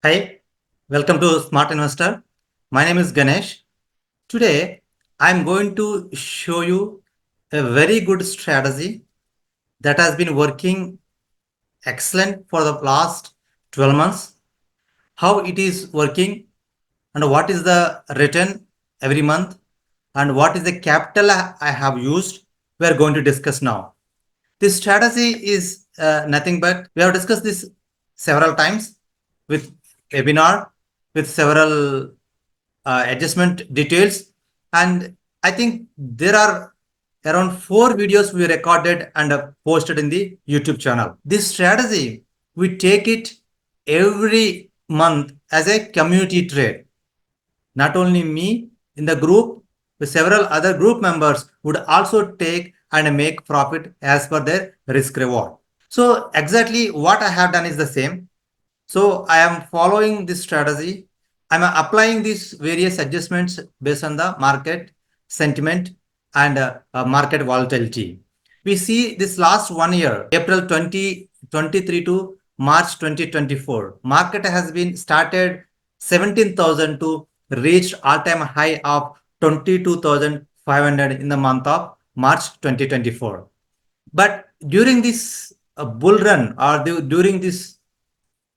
Hi, welcome to Smart Investor. My name is Ganesh. Today, I'm going to show you a very good strategy that has been working excellent for the last 12 months, how it is working and what is the return every month and what is the capital I have used. We are going to discuss now. This strategy is nothing but we have discussed this several times with webinar with several adjustment details, and I think there are around 4 videos we recorded and posted in the YouTube channel. This strategy we take it every month as a community trade. Not only me, in the group, with several other group members would also take and make profit as per their risk reward. So exactly what I have done is the same. So I am following this strategy. I'm applying these various adjustments based on the market sentiment and market volatility. We see this last 1 year, April 2023 to March 2024, market has been started 17,000 to reach all-time high of 22,500 in the month of March 2024. But during this bull run or during this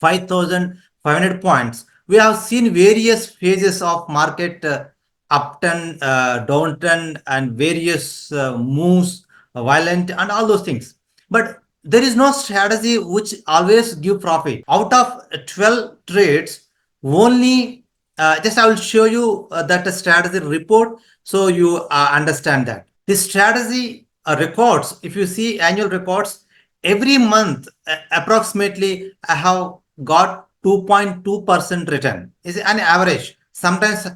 5,500 points, we have seen various phases of market upturn, downturn, and various moves, violent, and all those things. But there is no strategy which always give profit. Out of 12 trades, only just I will show you that strategy report so you understand that. This strategy records, if you see annual records, every month approximately I have got 2.2% return is an average. Sometimes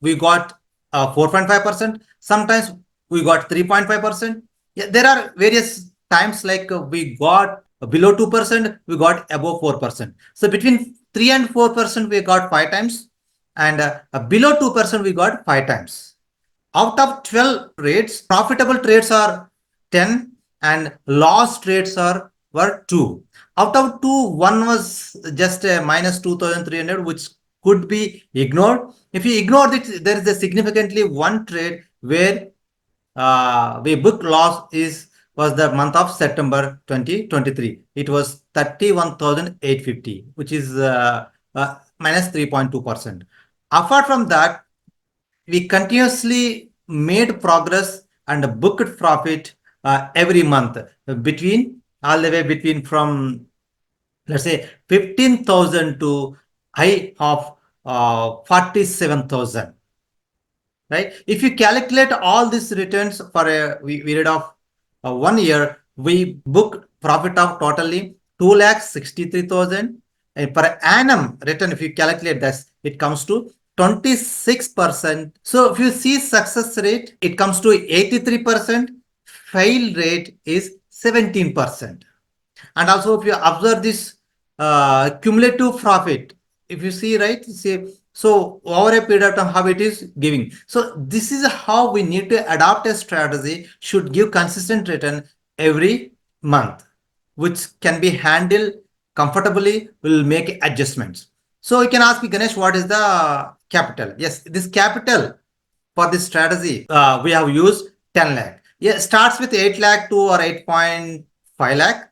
we got 4.5%, sometimes we got 3.5%. Yeah, there are various times like we got below 2%, we got above 4%. So between 3 and 4% we got 5 times, and below 2% we got 5 times. Out of 12 trades, profitable trades are 10 and loss trades were 2. Out of 2, one was just a minus 2,300, which could be ignored. If you ignore it, there is a significantly one trade where we book loss was the month of September 2023. It was 31,850, which is minus 3.2%. Apart from that, we continuously made progress and booked profit every month between all the way between from, let's say, 15,000 to high of 47,000. Right? If you calculate all these returns for a period of 1 year, we book profit of totally 2,63,000, and per annum return, if you calculate this, it comes to 26%. So if you see success rate, it comes to 83%. Fail rate is 17%. And also, if you observe this cumulative profit, if you see, right, see, so over a period of time, how it is giving. So this is how we need to adopt a strategy, should give consistent return every month, which can be handled comfortably, will make adjustments. So you can ask me, Ganesh, what is the capital? Yes, this capital for this strategy, we have used 10 lakh. Yeah, starts with 8 lakh to or 8.5 lakh.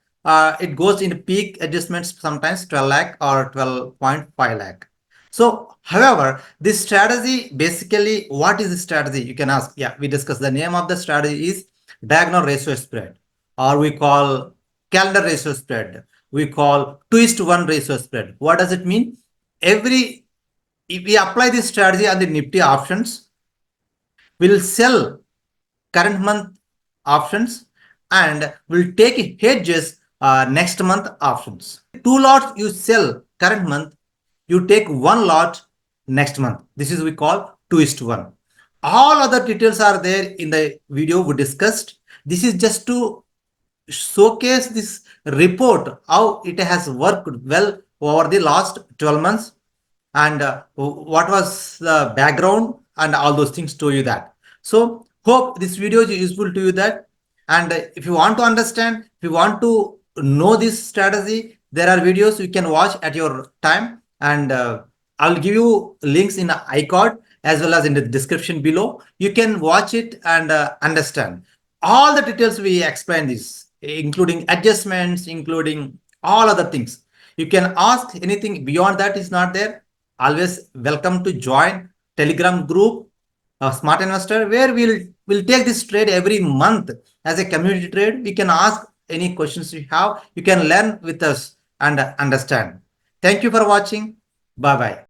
It goes in peak adjustments, sometimes 12 lakh or 12.5 lakh. So, however, this strategy, basically, what is the strategy? You can ask. Yeah, we discussed the name of the strategy is diagonal ratio spread, or we call calendar ratio spread. We call 2:1 ratio spread. What does it mean? If we apply this strategy on the Nifty options, we'll sell current month options and will take hedges next month options. 2 lots you sell current month, you take 1 lot next month. This is we call 2:1. All other details are there in the video we discussed. This is just to showcase this report, how it has worked well over the last 12 months, and what was the background and all those things to you that. So hope this video is useful to you that. And if you want to understand, if you want to know this strategy, there are videos you can watch at your time. and I'll give you links in the iCard as well as in the description below. You can watch it and understand all the details we explain this, including adjustments, including all other things. You can ask anything beyond that is not there. Always welcome to join Telegram group Smart Investor, where we'll take this trade every month as a community trade. We can ask any questions you have. You can learn with us and understand. Thank you for watching. Bye bye.